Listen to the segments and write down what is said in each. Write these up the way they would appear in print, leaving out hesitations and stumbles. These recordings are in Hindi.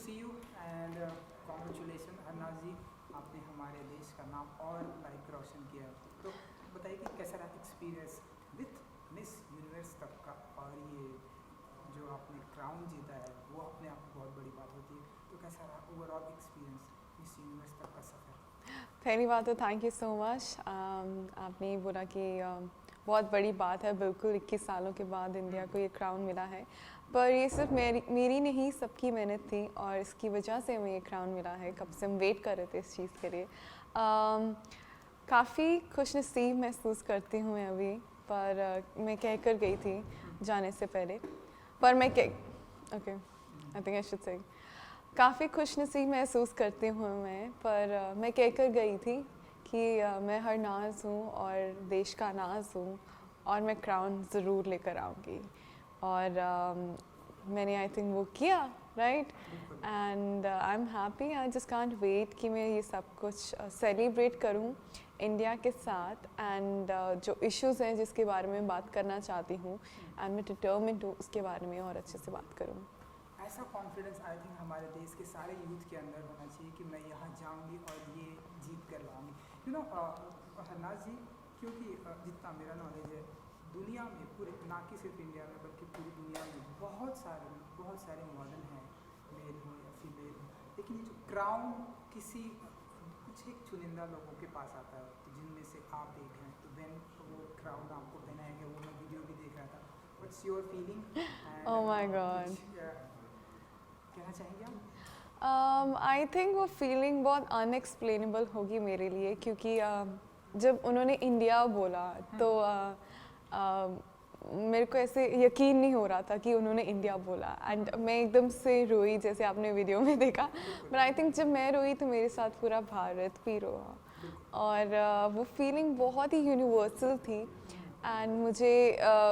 C you and congratulation Harnaaz ji, आपने हमारे देश का नाम और लाइक रोशन किया। तो बताइए कि कैसा रहा एक्सपीरियंस विथ मिस यूनिवर्स तक का, और ये जो आपने क्राउन जीता है वो अपने आप में बहुत बड़ी बात होती है। तो कैसा रहा ओवरऑल एक्सपीरियंस मिस यूनिवर्स तक का सफ़र? पहली बात तो थैंक यू सो मच। आपने ये बोला कि बहुत बड़ी बात है, बिल्कुल 21 सालों के बाद इंडिया को ये क्राउन मिला है, पर ये सिर्फ मेरी नहीं, सबकी मेहनत थी और इसकी वजह से हमें ये क्राउन मिला है। कब से हम वेट कर रहे थे इस चीज़ के लिए। काफ़ी खुशनसीब महसूस करती हूँ मैं अभी, पर मैं कह कर गई थी जाने से पहले, पर मैं okay I think I should say काफ़ी खुशनसीब महसूस करती हूँ मैं, पर मैं कह कर गई थी कि मैं हरनाज हूँ और देश का नाज हूँ और मैं क्राउन ज़रूर लेकर आऊँगी। और मैंने आई थिंक वो किया, right, and I am happy. I just can't wait कि मैं ये सब कुछ सेलिब्रेट करूँ इंडिया के साथ। एंड जो इश्यूज़ हैं जिसके बारे में बात करना चाहती हूँ, आई एम डिटर्मिन्ड टू उसके बारे में और अच्छे से बात करूँ। ऐसा कॉन्फिडेंस आई थिंक हमारे देश के सारे यूथ के अंदर होना चाहिए कि मैं यहाँ जाऊँगी और ये जीत कर लाऊँगी। यू नो हरनाज जी, क्योंकि जितना मेरा नॉलेज है, दुनिया में पूरे, ना कि सिर्फ इंडिया में बल्कि पूरी दुनिया में बहुत सारे मॉडल हैं, मेल हो या फीमेल हो, लेकिन ये जो क्राउन किसी कुछ एक चुनिंदा लोगों के पास आता है, तो जिनमें से आप एक हैं। तो व्हेन वो क्राउन आपको पहनाया गया, वो मैं वीडियो भी देख रहा था। What's your feeling? Oh my God, कहना चाहेंगे आप? आई थिंक वो फीलिंग बहुत अनएक्सप्लेनेबल होगी मेरे लिए, क्योंकि जब उन्होंने इंडिया बोला तो मेरे को ऐसे यकीन नहीं हो रहा था कि उन्होंने इंडिया बोला, एंड मैं एकदम से रोई, जैसे आपने वीडियो में देखा। बट आई थिंक जब मैं रोई तो मेरे साथ पूरा भारत भी रोआ, और वो फीलिंग बहुत ही यूनिवर्सल थी। एंड मुझे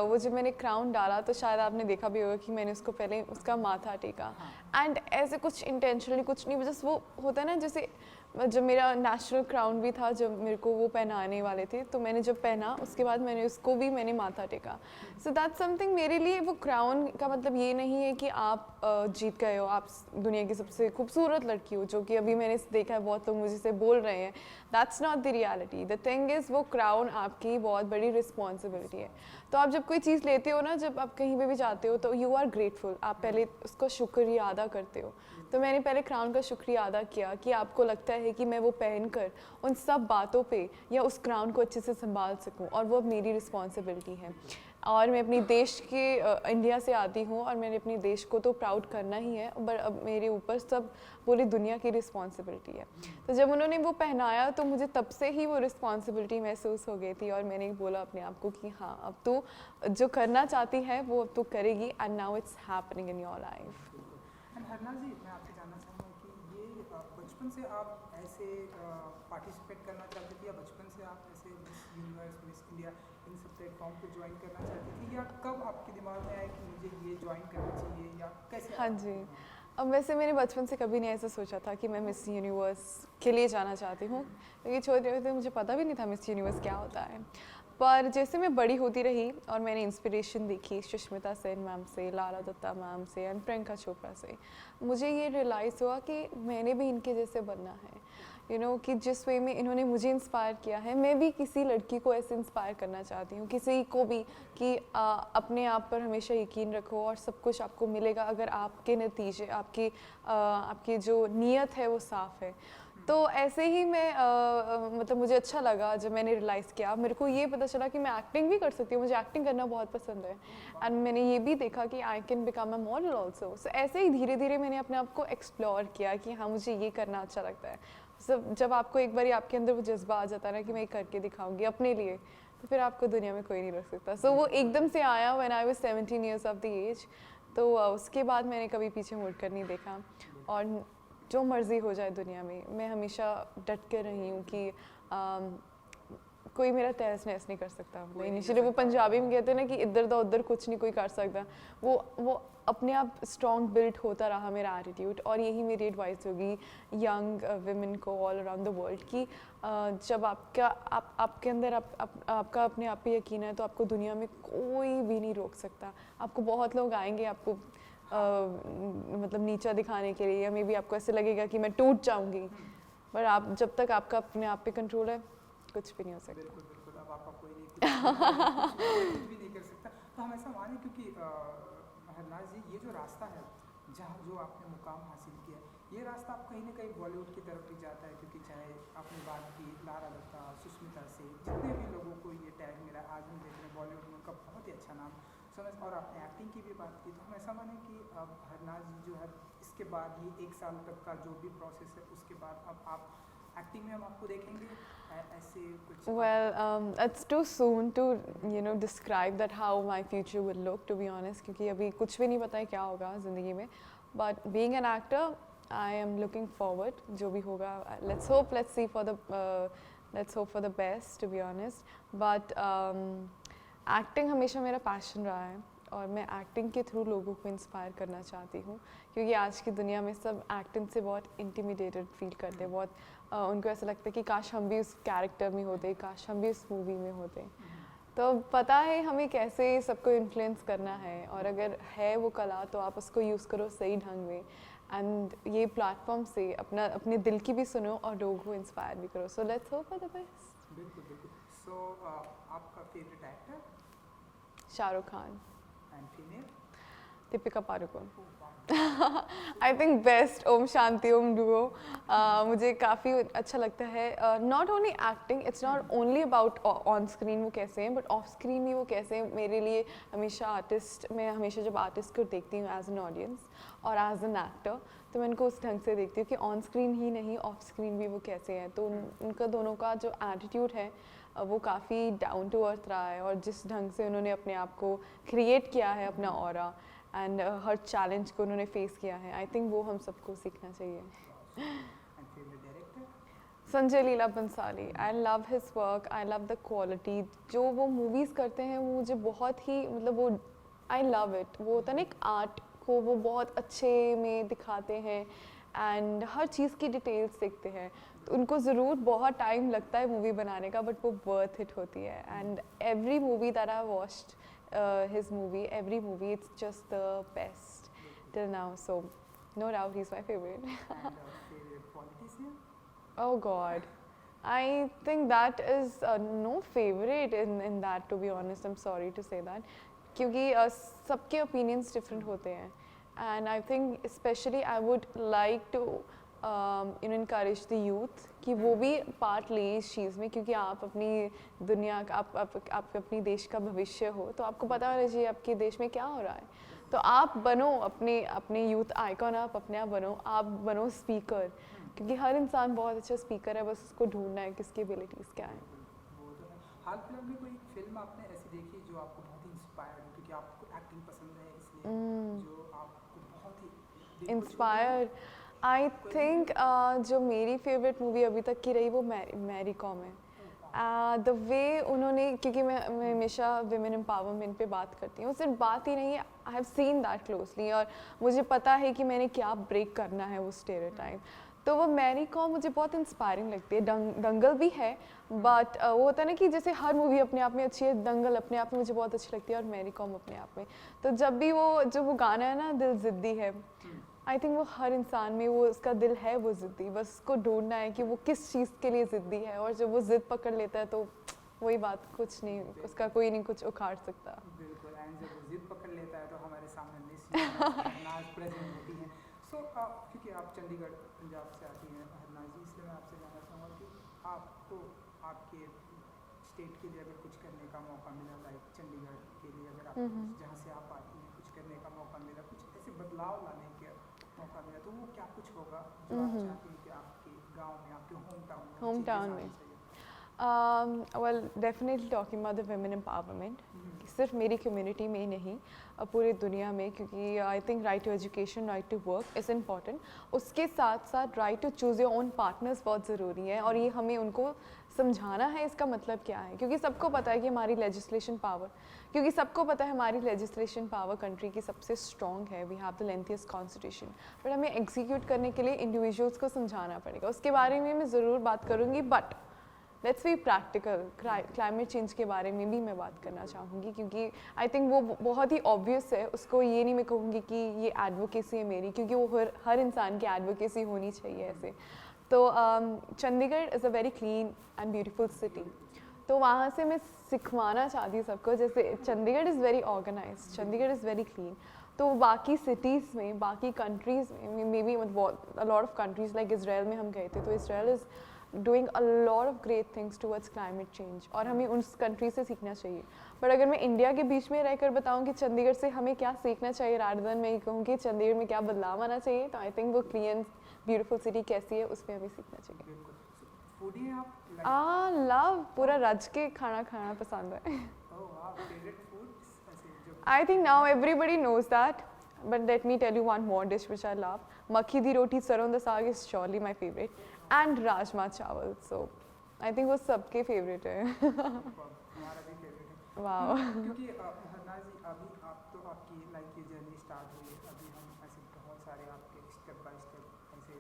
वो जब मैंने क्राउन डाला तो शायद आपने देखा भी होगा कि मैंने उसको पहले उसका माथा टेका, एंड ऐसे कुछ इंटेंशनली कुछ नहीं, जस्ट वो होता है ना, जैसे जब मेरा नेशनल क्राउन भी था, जब मेरे को वो पहनाने वाले थे, तो मैंने जब पहना उसके बाद मैंने माथा टेका। सो दैट्स समथिंग मेरे लिए। वो क्राउन का मतलब ये नहीं है कि आप जीत गए हो, आप दुनिया की सबसे खूबसूरत लड़की हो, जो कि अभी मैंने देखा है बहुत लोग मुझे से बोल रहे हैं। That's not the reality. The thing is, वो क्राउन आपकी बहुत बड़ी रिस्पॉन्सिबिलिटी है। तो आप जब कोई चीज़ लेते हो ना, जब आप कहीं पे भी जाते हो, तो यू आर ग्रेटफुल, आप पहले उसका शुक्रिया अदा करते हो। तो मैंने पहले क्राउन का शुक्रिया अदा किया कि आपको लगता है कि मैं वो पहनकर उन सब बातों पे या उस क्राउन को अच्छे से संभाल सकूं, और वो अब मेरी रिस्पॉन्सिबिलिटी है। और मैं अपनी देश के इंडिया से आती हूँ, और मैंने अपने देश को तो प्राउड करना ही है, बट अब मेरे ऊपर सब पूरी दुनिया की रिस्पॉन्सिबिलिटी है। तो जब उन्होंने वो पहनाया तो मुझे तब से ही वो रिस्पॉन्सिबिलिटी महसूस हो गई थी, और मैंने बोला अपने आप को कि हाँ, अब तू जो करना चाहती है वो अब तू करेगी, and now it's happening in your life. And Harnaaz ji, मैं आपसे जानना चाहूँगा कि ये बचपन से आप ऐसे पार्टिसिपेट करना चाहती थी, या बचपन से आप ऐसे मिस यूनिवर्स, मिस इंडिया, इन सब प्लेटफॉर्म को ज्वाइन करना चाहती थी, या कब आपके दिमाग में आया कि मुझे ये ज्वाइन करना चाहिए, या कैसे? हाँ जी, अब वैसे मैंने बचपन से कभी नहीं ऐसा सोचा था कि मैं मिस यूनिवर्स के लिए जाना चाहती हूँ, क्योंकि छोटे होते मुझे पता भी नहीं था मिस यूनिवर्स क्या होता है। पर जैसे मैं बड़ी होती रही और मैंने इंस्पिरेशन देखी सुष्मिता सेन मैम से, लारा दत्ता मैम से एंड प्रियंका चोपड़ा से, मुझे ये रियलाइज़ हुआ कि मैंने भी इनके जैसे बनना है। यू नो कि जिस वे में इन्होंने मुझे इंस्पायर किया है, मैं भी किसी लड़की को ऐसे इंस्पायर करना चाहती हूँ, किसी को भी, कि अपने आप पर हमेशा यकीन रखो और सब कुछ आपको मिलेगा अगर आपके नतीजे, आपकी जो नीयत है वो साफ़ है। तो ऐसे ही मैं मतलब मुझे अच्छा लगा जब मैंने रियलाइज़ किया, मेरे को ये पता चला कि मैं एक्टिंग भी कर सकती हूँ, मुझे एक्टिंग करना बहुत पसंद है। एंड मैंने ये भी देखा कि I can become a model also. So ऐसे ही धीरे धीरे मैंने अपने आप को एक्सप्लोर किया कि हाँ, मुझे ये करना अच्छा लगता है। जब आपको एक बार आपके अंदर वो जज्बा आ जाता है ना कि मैं ये करके दिखाऊंगी अपने लिए, तो फिर आपको दुनिया में कोई नहीं रोक सकता। सो वो एकदम से आया when I was 17 years of the age. तो उसके बाद मैंने कभी पीछे मुड़ कर नहीं देखा, और जो मर्ज़ी हो जाए दुनिया में, मैं हमेशा डट के रही हूँ कि कोई मेरा तहस नहस नहीं कर सकता। मतलब इनिशियली वो पंजाबी में कहते हैं ना कि इधर दा उधर कुछ नहीं कोई कर सकता, वो अपने आप स्ट्रॉन्ग बिल्ट होता रहा मेरा एटीट्यूड। और यही मेरी एडवाइस होगी यंग विमेन को ऑल अराउंड द वर्ल्ड कि जब आपके अंदर आपका अपने आप पे यकीन है, तो आपको दुनिया में कोई भी नहीं रोक सकता। आपको बहुत लोग आएंगे आपको मतलब नीचा दिखाने के लिए, या मे बी आपको ऐसे लगेगा कि मैं टूट जाऊंगी, पर आप जब तक आपका अपने आप पे कंट्रोल है कुछ भी नहीं हो सकता। बिल्कुल बिल्कुल, अब आपका कोई नहीं कुछ भी नहीं कर सकता। तो हम ऐसा माने क्योंकि हरनाज जी ये जो रास्ता है जहाँ जो आपने मुकाम हासिल किया, ये रास्ता आप कहीं ना कहीं बॉलीवुड की तरफ भी जाता है, क्योंकि चाहे आपने बात की लारा दत्ता, सुष्मिता सेन, जितने भी लोगों को ये टैग मिला, आज हम देख रहे हैं बॉलीवुड में उनका बहुत ही अच्छा नाम समझ। और आपने एक्टिंग की भी बात की, तो हम ऐसा माने कि अब हरनाज जी जो है इसके बाद ये 1 साल तक का जो भी प्रोसेस है उसके बाद अब आप एक्टिंग में हम आपको देखेंगे ऐसे कुछ? Well, it's too soon to describe that how my future will look, to be honest, क्योंकि अभी कुछ भी नहीं पता है क्या होगा ज़िंदगी में, but being an actor I am looking forward, जो भी होगा let's hope for the best, to be honest, but acting हमेशा मेरा passion रहा है और मैं एक्टिंग के थ्रू लोगों को इंस्पायर करना चाहती हूँ, क्योंकि आज की दुनिया में सब एक्टिंग से बहुत इंटिमिडेटेड फील करते हैं, बहुत उनको ऐसा लगता है कि काश हम भी उस कैरेक्टर में होते, काश हम भी उस मूवी में होते। तो पता है हमें कैसे सबको इन्फ्लुएंस करना है, और अगर है वो कला तो आप उसको यूज़ करो सही ढंग में, एंड ये प्लेटफॉर्म से अपने दिल की भी सुनो और लोगों को इंस्पायर भी करो। So let's hope for the best. बिल्कुल बिल्कुल। सो आपका favourite actor? Shahrukh Khan. And female? Deepika Padukone. I think best Om Shanti Om duo मुझे काफ़ी अच्छा लगता है। Not only acting, it's not only about on screen वो कैसे हैं, बट ऑफ स्क्रीन भी वो कैसे हैं। मेरे लिए हमेशा मैं हमेशा जब आर्टिस्ट को देखती हूँ एज एन ऑडियंस और एज एन एक्टर, तो मैं उनको उस ढंग से देखती हूँ कि ऑन स्क्रीन ही नहीं ऑफ स्क्रीन भी वो कैसे हैं। तो उनका दोनों का जो एटीट्यूड है वो काफ़ी डाउन टू अर्थ रहा है, और जिस ढंग से उन्होंने अपने आप को क्रिएट किया है, अपना ऑरा, एंड हर चैलेंज को उन्होंने फेस किया है, आई थिंक वो हम सबको सीखना चाहिए। Sanjay Leela Bhansali, I love his work, I love the quality, जो वो मूवीज़ करते हैं वो मुझे बहुत ही मतलब वो आई लव इट। वो होता है ना एक आर्ट को वो बहुत अच्छे में दिखाते हैं, एंड हर चीज़ की डिटेल्स देखते हैं, तो उनको ज़रूर बहुत टाइम लगता है मूवी बनाने का, बट वो वर्थ इट होती है। And every movie that I watched his movie, every movie, it's just the best till now, so no doubt he's my favorite. And favorite politician? Oh God, I think that is no favorite in that, to be honest, I'm sorry to say that, क्योंकि सबके opinions different होते हैं, and I think especially I would like to encourage the youth कि वो भी पार्ट लें इस चीज़ में, क्योंकि आप अपनी दुनिया का आप अपनी देश का भविष्य हो, तो आपको पता होना चाहिए आपके देश में क्या हो रहा है। तो आप बनो अपने यूथ आइकॉन, आप अपने आप बनो स्पीकर, क्योंकि हर इंसान बहुत अच्छा स्पीकर है, बस उसको ढूंढना है किसकी एबिलिटीज़ क्या है। हाल फिलहाल में कोई फिल्म आपने ऐसी देखी जो आपको बहुत ही इंस्पायर हो, क्योंकि आपको एक्टिंग पसंद है इसलिए जो आपको बहुत ही इंस्पायर? आई थिंक जो मेरी फेवरेट मूवी अभी तक की रही वो मैरी कॉम है। द वे उन्होंने, क्योंकि मैं हमेशा विमेन एम्पावरमेंट पे बात करती हूँ, सिर्फ बात ही नहीं, I have seen that closely, और मुझे पता है कि मैंने क्या ब्रेक करना है वो स्टेरियोटाइप। तो वो मैरी कॉम मुझे बहुत इंस्पायरिंग लगती है। दंगल भी है, बट वो होता है ना कि जैसे हर मूवी अपने आप में अच्छी है, दंगल अपने आप में मुझे बहुत अच्छी लगती है, और मैरी कॉम अपने आप में। तो जब भी वो गाना है ना, दिल ज़िद्दी है, आई थिंक वो हर इंसान में वो उसका दिल है वो ज़िद्दी, बस उसको ढूंढना है कि वो किस चीज़ के लिए ज़िद्दी है, और जब वो ज़िद पकड़ लेता है तो वही बात, कुछ नहीं, उसका कोई नहीं कुछ उखाड़ सकता। बिल्कुल, एंड जब वो ज़िद पकड़ लेता है तो हमारे सामने हरनाज प्रेजेंट होती हैं। सो क्योंकि आप चंडीगढ़ पंजाब से आती हैं हरनाज जी, इसलिए मैं आपसे जानना चाहूँगा कि आपको आपके स्टेट के लिए अगर कुछ करने का मौका मिला, लाइक चंडीगढ़ के लिए अगर आप जहाँ से आप आती हैं कुछ करने का मौका मिला, कुछ ऐसे बदलाव लाने का मौका मिला, तो वो क्या कुछ होगा जो आप चाहती हैं कि आपके गांव में, आपके होम टाउन में? Well definitely talking about the women empowerment, सिर्फ मेरी कम्युनिटी में ही नहीं, पूरे दुनिया में, क्योंकि I think right to education, right to work is important. उसके साथ साथ right to choose your own partners बहुत ज़रूरी है, और ये हमें उनको समझाना है इसका मतलब क्या है, क्योंकि सबको पता है कि हमारी लेजिस्लेशन पावर, कंट्री की सबसे स्ट्रॉन्ग है, we have the lengthiest constitution, but हमें एग्जीक्यूट करने के लिए इंडिविजुअल्स को समझाना पड़ेगा। उसके बारे में मैं ज़रूर बात करूँगी, but let's be practical. Climate change के बारे में भी मैं बात करना चाहूँगी क्योंकि आई थिंक वो बहुत ही ऑब्वियस है, उसको ये नहीं मैं कहूँगी कि ये एडवोकेसी है मेरी, क्योंकि वो हर इंसान की एडवोकेसी होनी चाहिए ऐसे। तो Chandigarh is a very clean and beautiful city, तो वहाँ से मैं सिखवाना चाहती हूँ सबको, जैसे Chandigarh is very organise, Chandigarh is very clean, तो बाकी सिटीज़ में, बाकी कंट्रीज़ में, maybe a lot of countries like Israel में हम गए थे, तो Israel is doing a lot of great things towards climate change, और हमें उस कंट्री से सीखना चाहिए। बट अगर मैं इंडिया के बीच में रहकर बताऊँ कि चंडीगढ़ से हमें क्या सीखना चाहिए, रादर देन मैं ये कहूँ कि चंडीगढ़ में क्या बदलाव आना चाहिए, तो आई थिंक वो क्लीन ब्यूटीफुल सिटी कैसी है उस पर हमें सीखना चाहिए। बिल्कुल। फूडी हैं आप? लव, पूरा रज के खाना खाना पसंद है। ओह वाह, फेवरेट फूड्स ऐसे जो I think now everybody knows that, but let me tell you one more dish which I love. Makki di roti sarson da saag is surely my favorite, and rajma chawal. So I think वो सबके favorite है। हमारा भी फेवरेट है। Wow. क्योंकि हरना जी अभी आप तो आपकी लाइफ की जर्नी स्टार्ट हुई है, अभी हम ऐसे बहुत सारे आपके स्टेप बाय स्टेप ऐसे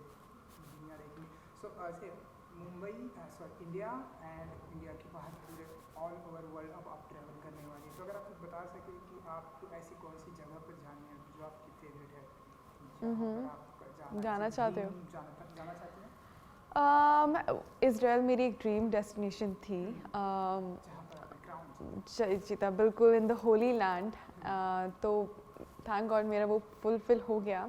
दुनिया देखेंगे। सो ऐसे Mumbai sorry India and India के बाहर पूरे ऑल ओवर वर्ल्ड अब आप ट्रैवल करने वाली हैं, तो अगर आप कुछ बता सकें कि आपको ऐसी कौन सी जगह पर जानी है जो आपकी फेवरेट है, जहाँ पर आप जाना चाहते हो? जाना चाहते हैं, इसराइल मेरी एक ड्रीम डेस्टिनेशन थी। जहाँ पर आपने क्राउन जीता बिल्कुल इन द होली लैंड, तो थैंक गॉड मेरा वो फुलफिल हो गया।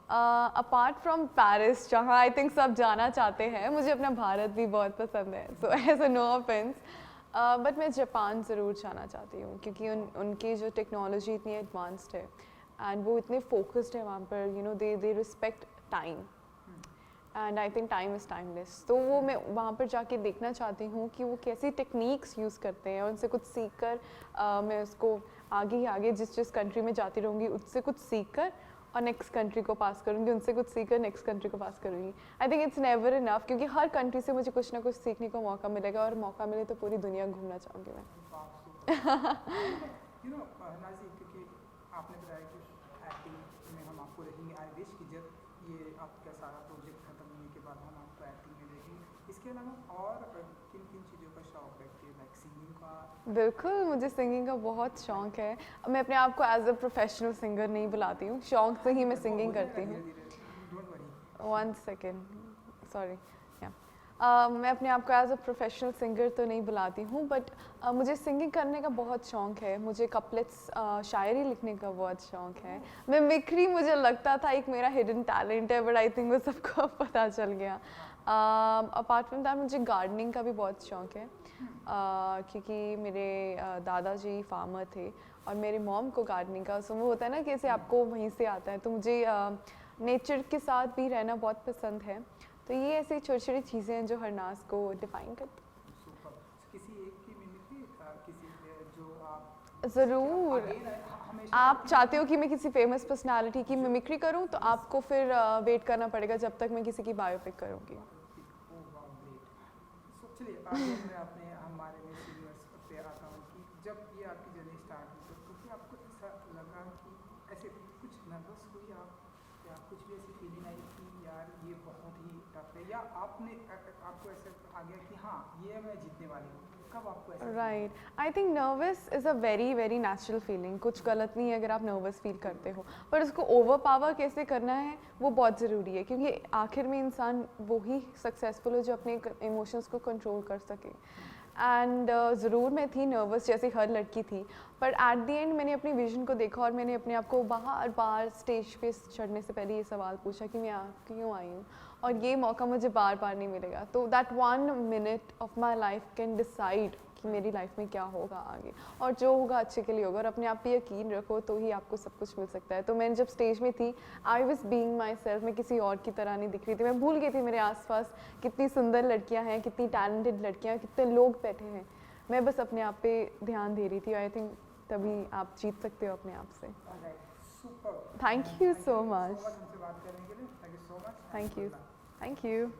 अपार्ट फ्रॉम पेरिस जहाँ आई थिंक सब जाना चाहते हैं, मुझे अपना भारत भी बहुत पसंद है, सो ऐसा नो ऑफेंस, बट मैं जापान ज़रूर जाना चाहती हूँ क्योंकि उनकी जो टेक्नोलॉजी इतनी एडवांस्ड है एंड वो इतने फोकस्ड है वहाँ पर, you know they respect time and I think time is timeless, तो वो मैं वहाँ पर जाके देखना चाहती हूँ कि वो कैसी टेक्निक्स यूज़ करते हैं, और उनसे कुछ सीख कर मैं उसको आगे ही आगे जिस कंट्री में जाती रहूँगी उससे कुछ सीख कर और नेक्स्ट कंट्री को पास करूँगी, उनसे कुछ सीख कर नेक्स्ट कंट्री को पास करूँगी। I think it's never enough, क्योंकि हर कंट्री से मुझे कुछ ना कुछ सीखने को मौका मिलेगा, और मौका मिले तो पूरी दुनिया घूमना चाहूँगी मैं। यू नो नाजी, क्योंकि आपने बताया कि एक्टिंग में हम आपको देखेंगे, आई विश कि जब ये आपका सारा प्रोजेक्ट खत्म होने के बाद हम आपको एक्टिंग में देखेंगे। इसके अलावा और किन किन चीज़ों का शौक रखती है, लाइक सिंगिंग का? बिल्कुल, मुझे सिंगिंग का बहुत शौक है। मैं अपने आप को एज अ प्रोफेशनल सिंगर नहीं बुलाती हूँ, शौक से ही मैं सिंगिंग करती हूँ। Don't worry. 1 second, sorry. मैं अपने आप को एज अ प्रोफेशनल सिंगर तो नहीं बुलाती हूँ, बट मुझे सिंगिंग करने का बहुत शौक है, मुझे कपलेट्स शायरी लिखने का बहुत शौक है। मिमिक्री मुझे लगता था एक मेरा हिडन टैलेंट है, बट आई थिंक वो सबको अब पता चल गया। अपार्ट फ्रॉम दैट मुझे गार्डनिंग का भी बहुत शौक है, क्योंकि मेरे दादाजी फार्मर थे और मेरी मॉम को गार्डनिंग का, सो वो होता है ना कि ऐसे आपको वहीं से आता है, तो मुझे नेचर के साथ भी रहना बहुत पसंद है। तो ये ऐसी छोटी छोटी चीज़ें हैं जो हरनाज को डिफाइन करती हैं। सुपर। किसी एक की मिमिक्री, किसी जो आप ज़रूर, हमेशा आप चाहते हो कि मैं किसी फेमस पर्सनालिटी की मिमिक्री करूं, तो आपको फिर वेट करना पड़ेगा जब तक मैं किसी की बायोपिक करूंगी। चलिए आगे मैं अपने हमारे मिस यूनिवर्स पे आता हूँ कि जब ये आपकी जर्नी स्टार्ट हुई तो कभी आपको ऐसा लगा कि ऐसे कुछ नर्वस हुई आप, या कुछ भी ऐसी फीलिंग आई कि यार ये बहुत ही टफ है, या आपने आपको ऐसा आ गया कि हाँ ये मैं जीतने वाली हूँ, कब आपको ऐसा? Right, I think nervous is a very very natural feeling, कुछ गलत नहीं है अगर आप नर्वस फील करते हो, पर उसको ओवर पावर कैसे करना है वो बहुत ज़रूरी है, क्योंकि आखिर में इंसान वो ही सक्सेसफुल हो जो अपने इमोशंस को कंट्रोल कर सके। एंड ज़रूर मैं थी नर्वस जैसे हर लड़की थी, पर एट द एंड मैंने अपनी विजन को देखा और मैंने अपने आप को बार बार स्टेज पे चढ़ने से पहले ये सवाल पूछा कि मैं यहाँ क्यों आई हूँ, और ये मौका मुझे बार बार नहीं मिलेगा, तो that 1 minute of my life can decide कि मेरी लाइफ में क्या होगा आगे, और जो होगा अच्छे के लिए होगा, और अपने आप पे यकीन रखो तो ही आपको सब कुछ मिल सकता है। तो मैं जब स्टेज में थी, I was being my self, मैं किसी और की तरह नहीं दिख रही थी, मैं भूल गई थी मेरे आसपास कितनी सुंदर लड़कियां हैं, कितनी टैलेंटेड लड़कियां, कितने लोग बैठे हैं, मैं बस अपने आप पे ध्यान दे रही थी। आई थिंक तभी आप जीत सकते हो अपने आप से। Super, thank you so much. हमसे बात करने के लिए, thank you so much. Thank you, thank you.